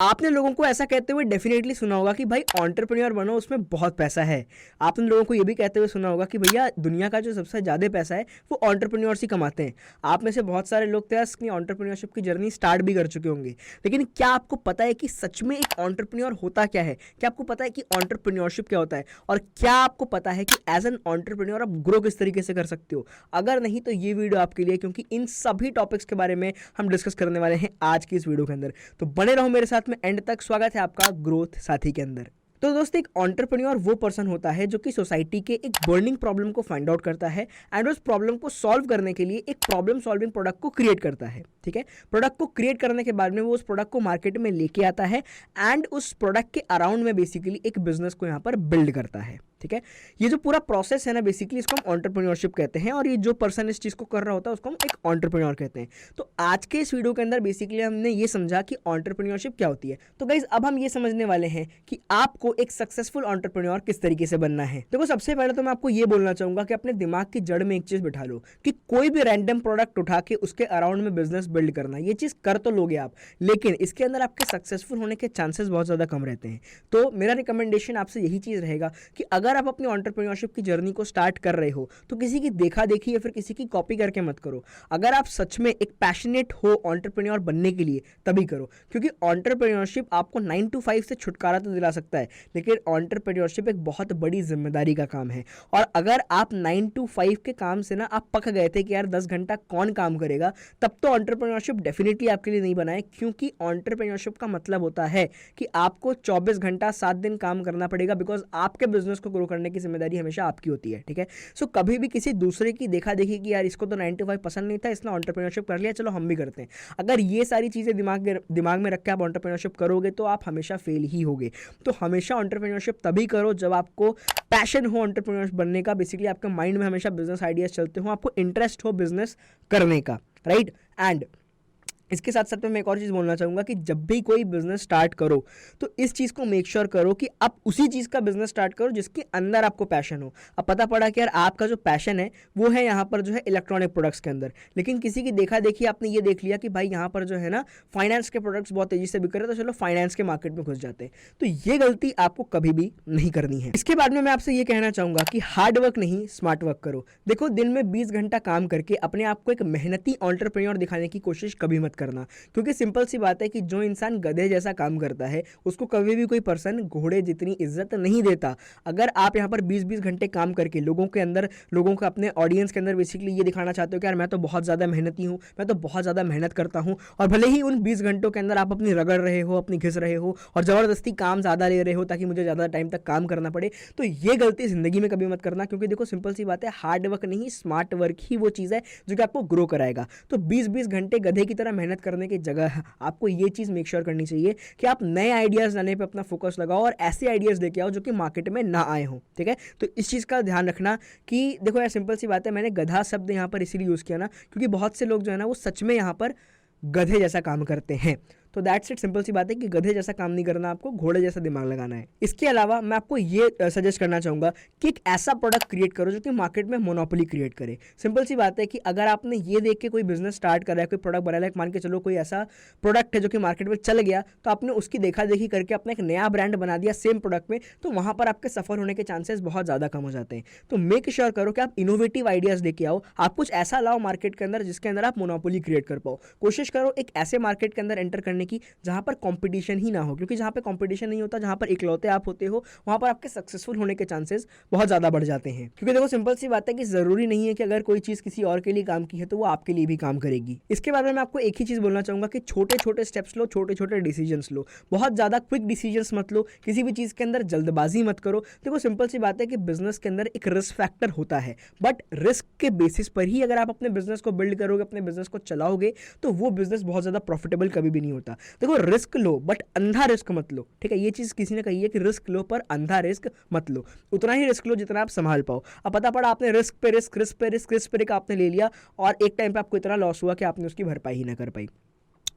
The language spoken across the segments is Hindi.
आपने लोगों को ऐसा कहते हुए डेफिनेटली सुना होगा कि भाई एंटरप्रेन्योर बनो, उसमें बहुत पैसा है। आपने लोगों को ये भी कहते हुए सुना होगा कि भैया दुनिया का जो सबसे ज़्यादा पैसा है वो एंटरप्रेन्योर्स ही कमाते हैं। आप में से बहुत सारे लोग तो अपनी एंटरप्रेन्योरशिप की जर्नी स्टार्ट भी कर चुके होंगे। लेकिन क्या आपको पता है कि सच में एक एंटरप्रेन्योर होता क्या है? क्या आपको पता है कि एंटरप्रेन्योरशिप क्या होता है? और क्या आपको पता है कि एज एन एंटरप्रेन्योर आप ग्रो किस तरीके से कर सकते हो? अगर नहीं तो ये वीडियो आपके लिए, क्योंकि इन सभी टॉपिक्स के बारे में हम डिस्कस करने वाले हैं आज की इस वीडियो के अंदर। तो बने रहो मेरे साथ में एंड तक। स्वागत है आपका ग्रोथ साथी के अंदर। तो दोस्तों, एक एंटरप्रेन्योर वो पर्सन होता है जो कि सोसाइटी के एक बर्निंग प्रॉब्लम को फाइंड आउट करता है एंड उस प्रॉब्लम को सॉल्व करने के लिए एक प्रॉब्लम सॉल्विंग प्रोडक्ट को क्रिएट करता है। ठीक है, प्रोडक्ट को क्रिएट करने के बाद में वो उस प्रोडक्ट को मार्केट में लेके आता है एंड उस प्रोडक्ट के अराउंड में बेसिकली एक बिजनेस को यहाँ पर बिल्ड करता है। ठीक है, ये जो पूरा प्रोसेस है ना, बेसिकली इसको हम एंटरप्रेन्योरशिप कहते हैं और ये जो पर्सन इस चीज़ को कर रहा होता है उसको हम एक एंटरप्रेन्योर कहते हैं। तो आज के इस वीडियो के अंदर बेसिकली हमने ये समझा कि एंटरप्रेन्योरशिप क्या होती है। तो गाइस, अब हम ये समझने वाले हैं कि आपको एक सक्सेसफुल एंटरप्रेन्योर किस तरीके से बनना है। देखो, सबसे पहले तो मैं आपको ये बोलना चाहूंगा कि अपने दिमाग की जड़ में एक चीज़ बिठा लो कि कोई भी रैंडम प्रोडक्ट उठा के उसके अराउंड में बिजनेस बिल्ड करना, ये चीज़ कर तो लोगे आप, लेकिन इसके अंदर आपके सक्सेसफुल होने के चांसेस बहुत ज़्यादा कम रहते हैं। तो मेरा रिकमेंडेशन आपसे यही चीज़ रहेगा कि अगर आप अपनी एंटरप्रेन्योरशिप की जर्नी को स्टार्ट कर रहे हो तो किसी की देखा देखी या फिर किसी की कॉपी करके मत करो। अगर आप सच में एक पैशनेट हो एंटरप्रेन्योर बनने के लिए तभी करो, क्योंकि एंटरप्रेन्योरशिप आपको 9 to 5 से छुटकारा तो दिला सकता है, लेकिन एंटरप्रेन्योरशिप एक बहुत बड़ी जिम्मेदारी का काम है। और अगर आप 9 to 5 के काम से ना आप पक गए थे कि यार 10 घंटा कौन काम करेगा, तब तो एंटरप्रेन्योरशिप डेफिनेटली आपके लिए नहीं बना है, क्योंकि एंटरप्रेन्योरशिप का मतलब होता है कि आपको 24 घंटा 7 दिन काम करना पड़ेगा, बिकॉज आपके बिजनेस को ग्रो करने की जिम्मेदारी हमेशा आपकी होती है। ठीक है, सो कभी भी किसी दूसरे की देखा देखी कि यार इसको तो 9 to 5 पसंद नहीं था, इसने एंटरप्रेन्योरशिप कर लिया, चलो हम भी करते हैं, अगर ये सारी चीज़ें दिमाग में रख के आप एंटरप्रेन्योरशिप करोगे तो आप हमेशा फेल ही होगे। तो हमेशा एंटरप्रेन्योरशिप तभी करो जब आपको पैशन हो एंटरप्रेन्योर बनने का, बेसिकली आपके माइंड में हमेशा बिजनेस आइडियाज चलते हो, आपको इंटरेस्ट हो बिजनेस करने का, राइट। एंड इसके साथ साथ में मैं एक और चीज़ बोलना चाहूँगा कि जब भी कोई बिजनेस स्टार्ट करो तो इस चीज़ को मेक श्योर करो कि आप उसी चीज़ का बिजनेस स्टार्ट करो जिसके अंदर आपको पैशन हो। अब पता पड़ा कि यार आपका जो पैशन है वो है यहाँ पर जो है इलेक्ट्रॉनिक प्रोडक्ट्स के अंदर, लेकिन किसी की देखा देखी आपने ये देख लिया कि भाई यहाँ पर जो है ना फाइनेंस के प्रोडक्ट्स बहुत तेजी से बिक रहे हैं, तो चलो फाइनेंस के मार्केट में घुस जाते हैं। तो ये गलती आपको कभी भी नहीं करनी है। इसके बाद में मैं आपसे ये कहना चाहूँगा कि हार्ड वर्क नहीं, स्मार्ट वर्क करो। देखो, दिन में 20 घंटा काम करके अपने आप को एक मेहनती एंटरप्रेन्योर दिखाने की कोशिश कभी मत करना, क्योंकि सिंपल सी बात है कि जो इंसान गधे जैसा काम करता है उसको कभी भी कोई पर्सन घोड़े जितनी इज्जत नहीं देता। अगर आप यहाँ पर 20-20 घंटे काम करके लोगों को अपने ऑडियंस के अंदर बेसिकली ये दिखाना चाहते हो कि यार मैं तो बहुत ज़्यादा मेहनती हूँ, मैं तो बहुत ज़्यादा मेहनत करता हूँ, और भले ही उन 20 घंटों के अंदर आप अपनी रगड़ रहे हो, अपनी घिस रहे हो और ज़बरदस्ती काम ज़्यादा ले रहे हो ताकि मुझे ज़्यादा टाइम तक काम करना पड़े, तो ये गलती ज़िंदगी में कभी मत करना। क्योंकि देखो, सिंपल सी बात है, हार्ड वर्क नहीं स्मार्ट वर्क ही वो चीज़ है जो कि आपको ग्रो कराएगा। तो 20-20 घंटे गधे की तरह मेहनत करने की जगह आपको ये चीज़ मेक श्योर करनी चाहिए कि आप नए आइडियाज़ लाने पे अपना फोकस लगाओ और ऐसे आइडियाज़ लेके आओ जो कि मार्केट में ना आए हों। ठीक है, तो इस चीज़ का ध्यान रखना कि देखो यार, सिंपल सी बात है, मैंने गधा शब्द यहाँ पर इसीलिए यूज़ किया ना क्योंकि बहुत से लोग जो है ना वो सच में यहाँ पर गधे जैसा काम करते हैं। तो दैट्स इट, सिंपल सी बात है कि गधे जैसा काम नहीं करना, आपको घोड़े जैसा दिमाग लगाना है। इसके अलावा मैं आपको ये सजेस्ट करना चाहूँगा कि एक ऐसा प्रोडक्ट क्रिएट करो जो कि मार्केट में मोनोपोली क्रिएट करे। सिंपल सी बात है कि अगर आपने ये देख के कोई बिजनेस स्टार्ट करा है, कोई प्रोडक्ट बनाया है, मान के चलो कोई ऐसा प्रोडक्ट है जो कि मार्केट में चल गया, तो आपने उसकी देखा देखी करके अपना एक नया ब्रांड बना दिया सेम प्रोडक्ट में, तो वहाँ पर आपके सफल होने के चांसेस बहुत ज़्यादा कम हो जाते हैं। तो मेक श्योर करो कि आप इनोवेटिव आइडियाज़ लेके आओ, आप कुछ ऐसा लाओ मार्केट के अंदर जिसके अंदर आप मोनोपोली क्रिएट कर पाओ। कोशिश करो एक ऐसे मार्केट के अंदर एंटर करने की जहाँ पर कंपटीशन ही ना हो, क्योंकि जहाँ पे कंपटीशन नहीं होता, जहाँ पर इकलौते आप होते हो, वहाँ पर आपके सक्सेसफुल होने के चांसेस बहुत ज़्यादा बढ़ जाते हैं। क्योंकि देखो, सिंपल सी बात है कि ज़रूरी नहीं है कि अगर कोई चीज़ किसी और के लिए काम की है तो वो आपके लिए भी काम करेगी। इसके बाद में मैं आपको एक ही चीज़ बोलना चाहूँगा कि छोटे छोटे स्टेप्स लो, छोटे छोटे डिसीजंस लो, बहुत ज़्यादा क्विक डिसीजंस मत लो, किसी भी चीज़ के अंदर जल्दबाजी मत करो। देखो, सिंपल सी बात है कि बिजनेस के अंदर एक रिस्क फैक्टर होता है, बट रिस्क के बेसिस पर ही अगर आप अपने बिजनेस को बिल्ड करोगे, अपने बिजनेस को चलाओगे, तो वो बिजनेस बहुत ज़्यादा प्रॉफिटेबल कभी भी नहीं होता। देखो, रिस्क लो बट अंधा रिस्क मत लो। ठीक है, ये चीज़ किसी ने कही है कि रिस्क लो पर अंधा रिस्क मत लो। उतना ही रिस्क लो जितना आप संभाल पाओ। अब पता पड़ा आपने रिस्क पे रिस्क, रिस्क पे रिस्क, रिस्क पे रिस्क आपने ले लिया और एक टाइम पे आपको इतना लॉस हुआ कि आपने उसकी भरपाई ही ना कर पाई।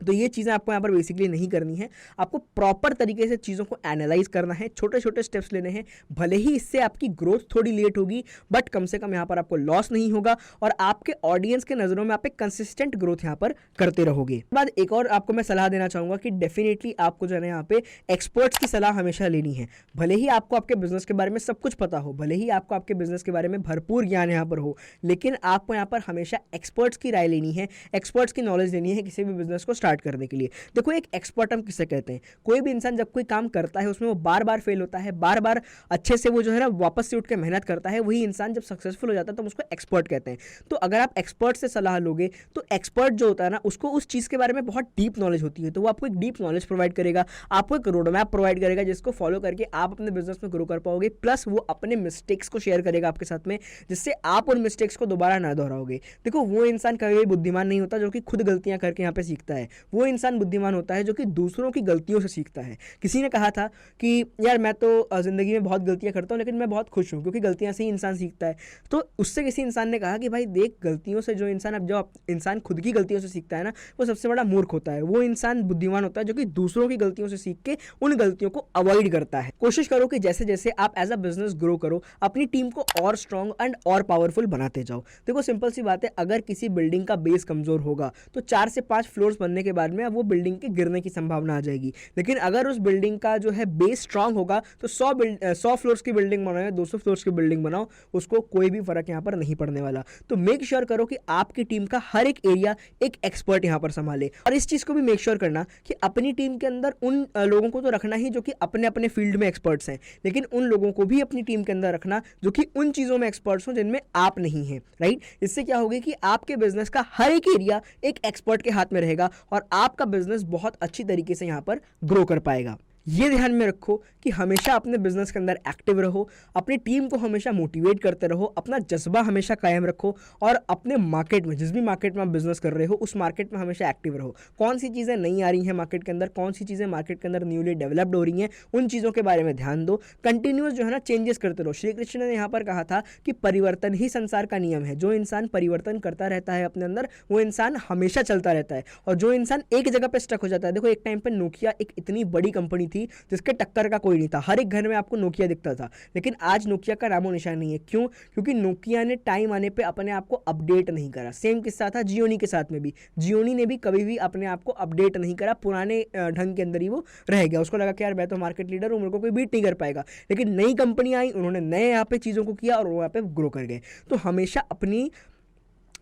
तो ये चीज़ें आपको यहाँ पर बेसिकली नहीं करनी है। आपको प्रॉपर तरीके से चीज़ों को एनालाइज करना है, छोटे छोटे स्टेप्स लेने हैं। भले ही इससे आपकी ग्रोथ थोड़ी लेट होगी, बट कम से कम यहाँ पर आपको लॉस नहीं होगा और आपके ऑडियंस के नज़रों में आप एक कंसिस्टेंट ग्रोथ यहाँ पर करते रहोगे। बाद एक और आपको मैं सलाह देना चाहूँगा कि डेफिनेटली आपको जो है ना यहाँ पे एक्सपर्ट्स की सलाह हमेशा लेनी है। भले ही आपको आपके बिजनेस के बारे में सब कुछ पता हो, भले ही आपको आपके बिजनेस के बारे में भरपूर ज्ञान यहाँ पर हो, लेकिन आपको यहाँ पर हमेशा एक्सपर्ट्स की राय लेनी है, एक्सपर्ट्स की नॉलेज लेनी है किसी भी बिजनेस को स्टार्ट करने के लिए। देखो, एक एक्सपर्ट हम किसे कहते हैं? कोई भी इंसान जब कोई काम करता है उसमें वो बार बार फेल होता है, बार बार अच्छे से वो जो है ना वापस से उठ के मेहनत करता है, वही इंसान जब सक्सेसफुल हो जाता है तो हम उसको एक्सपर्ट कहते हैं। तो अगर आप एक्सपर्ट से सलाह लोगे तो एक्सपर्ट जो होता है ना उसको उस चीज़ के बारे में बहुत डीप नॉलेज होती है, तो वो आपको एक डीप नॉलेज प्रोवाइड करेगा, आपको एक रोड मैप प्रोवाइड करेगा जिसको फॉलो करके आप अपने बिजनेस में ग्रो कर पाओगे। प्लस वो अपने मिस्टेक्स को शेयर करेगा आपके साथ में, जिससे आप उन मिस्टेक्स को दोबारा ना दोहराओगे। देखो, वो इंसान कभी भी बुद्धिमान नहीं होता जो कि खुद गलतियां करके यहाँ पे सीखता है, वो इंसान बुद्धिमान होता है जो कि दूसरों की गलतियों से सीखता है। किसी ने कहा था कि यार मैं तो ज़िंदगी में बहुत गलतियां करता हूँ लेकिन मैं बहुत खुश हूँ, क्योंकि गलतियां से ही इंसान सीखता है। तो उससे किसी इंसान ने कहा कि भाई देख, गलतियों से जो इंसान खुद की गलतियों से सीखता है ना, वो सबसे बड़ा मूर्ख होता है। वो इंसान बुद्धिमान होता है जो कि दूसरों की गलतियों से सीख के उन गलतियों को अवॉइड करता है। कोशिश करो कि जैसे जैसे आप एज अ बिजनेस ग्रो करो, अपनी टीम को और स्ट्रॉन्ग एंड और पावरफुल बनाते जाओ। देखो, सिंपल सी बात है, अगर किसी बिल्डिंग का बेस कमजोर होगा तो 4 से 5 फ्लोर्स बनने के बाद में वो बिल्डिंग के गिरने की संभावना आ जाएगी। लेकिन अगर उस बिल्डिंग का जो है बेस स्ट्रांग होगा तो 100 फ्लोर्स की बिल्डिंग बनाओ या 200 फ्लोर्स की बिल्डिंग बनाओ, उसको कोई भी फर्क यहाँ पर नहीं पड़ने वाला। तो मेक श्योर करो कि आपकी टीम का हर एक एरिया एक एक्सपर्ट यहाँ पर संभाले। और इस चीज को भी मेक श्योर करना कि अपनी टीम के अंदर उन लोगों को तो रखना ही जो कि अपने अपने फील्ड में एक्सपर्ट्स हैं, लेकिन उन लोगों को भी अपनी टीम के अंदर रखना जो कि उन चीजों में एक्सपर्ट्स हो जिनमें आप नहीं हैं, राइट। इससे क्या होगा कि आपके बिजनेस का हर एक एरिया एक एक्सपर्ट के हाथ में रहेगा और आपका बिजनेस बहुत अच्छी तरीके से यहां पर ग्रो कर पाएगा। ये ध्यान में रखो कि हमेशा अपने बिजनेस के अंदर एक्टिव रहो, अपनी टीम को हमेशा मोटिवेट करते रहो, अपना जज्बा हमेशा कायम रखो और अपने मार्केट में, जिस भी मार्केट में आप बिजनेस कर रहे हो उस मार्केट में हमेशा एक्टिव रहो। कौन सी चीज़ें नई आ रही हैं मार्केट के अंदर, कौन सी चीज़ें मार्केट के अंदर न्यूली डेवलप्ड हो रही हैं, उन चीज़ों के बारे में ध्यान दो। कंटिन्यूस जो है ना चेंजेस करते रहो। श्री कृष्ण ने यहाँ पर कहा था कि परिवर्तन ही संसार का नियम है। जो इंसान परिवर्तन करता रहता है अपने अंदर, वो इंसान हमेशा चलता रहता है। और जो इंसान एक जगह पर स्टक हो जाता है, देखो एक टाइम पर नोकिया एक इतनी बड़ी कंपनी थी जिसके टक्कर का कोई नहीं था, हर एक घर में आपको नोकिया दिखता था, लेकिन आज नोकिया का नामो निशान नहीं है। क्यों? क्योंकि नोकिया ने टाइम आने पे अपने आप को अपडेट नहीं करा। सेम किस्सा था जियोनी के साथ में भी। जियोनी ने भी कभी भी अपने आप को अपडेट नहीं करा, पुराने ढंग के अंदर ही वो रह गया। उसको लगा कि यार मैं तो मार्केट लीडर हूँ, मेरे को कोई बीट नहीं कर पाएगा। लेकिन नई कंपनी आई, उन्होंने नए यहाँ पे चीज़ों को किया और वो यहाँ पे ग्रो कर गए। तो हमेशा अपनी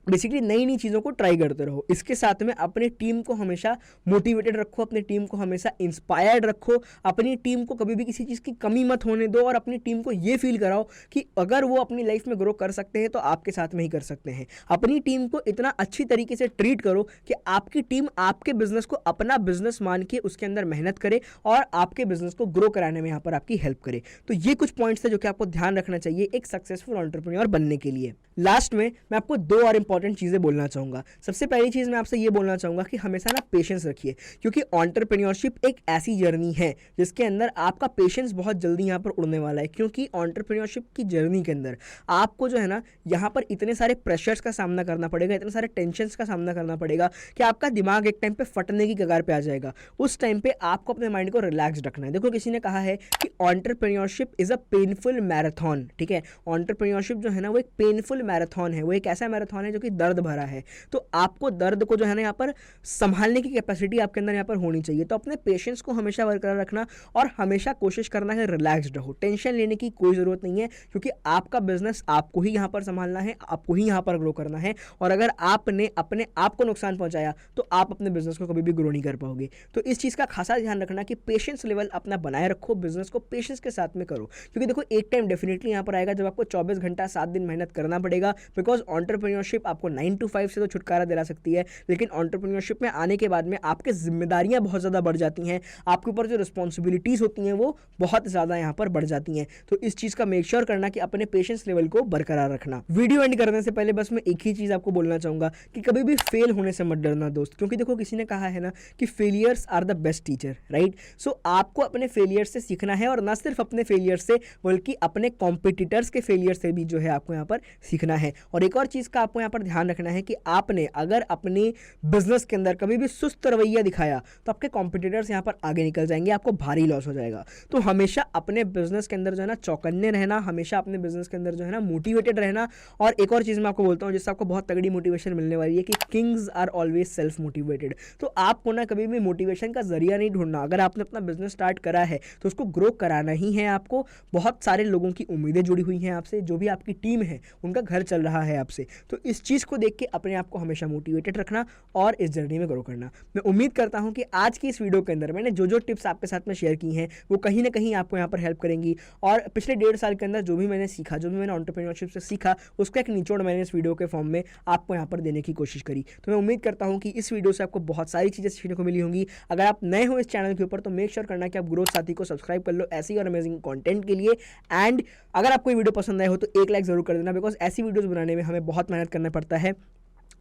बेसिकली नई नई चीज़ों को ट्राई करते रहो। इसके साथ में अपनी टीम को हमेशा मोटिवेटेड रखो, अपनी टीम को हमेशा इंस्पायर्ड रखो, अपनी टीम को कभी भी किसी चीज़ की कमी मत होने दो और अपनी टीम को ये फील कराओ कि अगर वो अपनी लाइफ में ग्रो कर सकते हैं तो आपके साथ में ही कर सकते हैं। अपनी टीम को इतना अच्छी तरीके से ट्रीट करो कि आपकी टीम आपके बिजनेस को अपना बिजनेस मान के उसके अंदर मेहनत करे और आपके बिजनेस को ग्रो कराने में यहाँ पर आपकी हेल्प करे। तो ये कुछ पॉइंट्स है जो कि आपको ध्यान रखना चाहिए एक सक्सेसफुल एंटरप्रेन्योर बनने के लिए। लास्ट में मैं आपको 2 और इंपॉर्टेंट चीज़ें बोलना चाहूँगा। सबसे पहली चीज़ मैं आपसे ये बोलना चाहूँगा कि हमेशा ना पेशेंस रखिए, क्योंकि एंटरप्रेन्योरशिप एक ऐसी जर्नी है जिसके अंदर आपका पेशेंस बहुत जल्दी यहाँ पर उड़ने वाला है। क्योंकि एंटरप्रेन्योरशिप की जर्नी के अंदर आपको जो है ना यहाँ पर इतने सारे प्रेशर्स का सामना करना पड़ेगा, इतने सारे टेंशन्स का सामना करना पड़ेगा कि आपका दिमाग एक टाइम पे फटने की कगार पे आ जाएगा। उस टाइम पे आपको अपने माइंड को रिलैक्स रखना है। देखो, किसी ने कहा है कि entrepreneurship is a painful marathon, ठीक है। एंटरप्रेन्योरशिप जो है ना वो एक पेनफुल मैराथन है, वो एक ऐसा मैराथन है जो कि दर्द भरा है। तो आपको दर्द को जो है ना यहाँ पर संभालने की कैपेसिटी आपके अंदर यहाँ पर होनी चाहिए। तो अपने पेशेंस को हमेशा बरकरार रखना और हमेशा कोशिश करना है रिलैक्स्ड रहो। टेंशन लेने की कोई ज़रूरत नहीं है, क्योंकि आपका बिजनेस आपको ही यहाँ पर संभालना है, आपको ही यहाँ पर ग्रो करना है। और अगर आपने अपने आप को नुकसान पहुँचाया तो आप अपने बिजनेस को कभी भी ग्रो नहीं कर पाओगे। तो इस चीज़ का खासा ध्यान रखना कि पेशेंस लेवल अपना बनाए रखो, बिजनेस को पेशेंस के साथ में करो। क्योंकि देखो, एक टाइम डेफिनेटली यहाँ पर आएगा जब आपको 24 घंटा 7 दिन मेहनत करना पड़ेगा। बिकॉज एंटरप्रेन्योरशिप आपको 9 to 5 से तो छुटकारा दिला सकती है, लेकिन एंटरप्रेन्योरशिप में आने के बाद में आपकी जिम्मेदारियां बहुत ज़्यादा बढ़ जाती हैं, आपके ऊपर जो रिस्पॉन्सिबिलिटीज़ होती हैं वो बहुत ज़्यादा यहाँ पर बढ़ जाती हैं। तो इस चीज़ का मेक श्योर करना कि अपने पेशेंस लेवल को बरकरार रखना। वीडियो एंड करने से पहले बस मैं एक ही चीज़ आपको बोलना चाहूँगा कि कभी भी फेल होने से मत डरना दोस्त, क्योंकि देखो किसी ने कहा है ना कि failures are the best teacher, right. So आपको अपने फेलियर से सीखना है और ना सिर्फ अपने फेलियर से बल्कि अपने कॉम्पिटिटर्स के फेलियर से भी जो है आपको यहाँ पर सीखना है। और एक और चीज़ का आपको यहाँ पर ध्यान रखना है कि आपने अगर अपनी बिजनेस के अंदर कभी भी सुस्त रवैया दिखाया तो आपके कॉम्पिटिटर्स यहाँ पर आगे निकल जाएंगे, आपको भारी लॉस हो जाएगा। तो हमेशा अपने बिजनेस के अंदर जो है ना चौकन्ने रहना, हमेशा अपने बिजनेस के अंदर जो है ना मोटिवेटेड रहना। और एक और चीज़ मैं आपको बोलता हूँ जिससे आपको बहुत तगड़ी मोटिवेशन मिलने वाली है कि kings are always self motivated. तो आपको ना कभी भी मोटिवेशन का जरिया नहीं ढूंढना। अगर आपने अपना बिजनेस स्टार्ट करा है तो उसको ग्रो कराना ही है आपको। बहुत सारे लोगों की उम्मीदें जुड़ी हुई हैं आपसे, जो भी आपकी टीम है उनका घर चल रहा है आपसे। तो इस चीज़ को देख के अपने आप को हमेशा मोटिवेटेड रखना और इस जर्नी में ग्रो करना। मैं उम्मीद करता हूं कि आज की इस वीडियो के अंदर मैंने जो जो टिप्स आपके साथ में शेयर की हैं वो कहीं ना कहीं आपको यहाँ पर हेल्प करेंगी। और पिछले 1.5 साल के अंदर जो भी मैंने सीखा, जो भी मैंने एंटरप्रेन्योरशिप से सीखा, उसका एक निचोड़ मैंने इस वीडियो के फॉर्म में आपको यहाँ पर देने की कोशिश करी। तो मैं उम्मीद करता हूँ कि इस वीडियो से आपको बहुत सारी चीज़ें सीखने को मिली होंगी। अगर आप नए हो इस चैनल के ऊपर तो मेक श्योर करना कि आप ग्रोथ साथी को सब्सक्राइब कर लो ऐसी और अमेजिंग कंटेंट के लिए। एंड अगर आपको ये वीडियो पसंद आए हो तो एक लाइक जरूर कर देना, बिकॉज ऐसी वीडियोस बनाने में हमें बहुत मेहनत करना पड़ता है।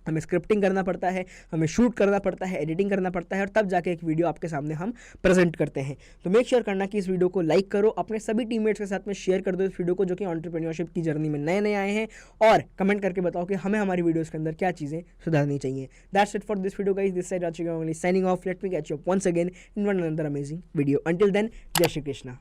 हमें स्क्रिप्टिंग करना पड़ता है, हमें शूट करना पड़ता है, एडिटिंग करना पड़ता है और तब जाके एक वीडियो आपके सामने हम प्रेजेंट करते हैं। तो मेक श्योर करना कि इस वीडियो को लाइक करो, अपने सभी टीममेट्स के साथ में शेयर कर दो इस वीडियो को जो कि एंटरप्रेन्योरशिप की जर्नी में नए नए आए हैं, और कमेंट करके बताओ कि हमें हमारी वीडियोस के अंदर क्या चीज़ें सुधारनी चाहिए। That's it for this video guys, this side Raju signing off. Let me catch you once again in one another amazing video. Until then, जय श्री कृष्णा।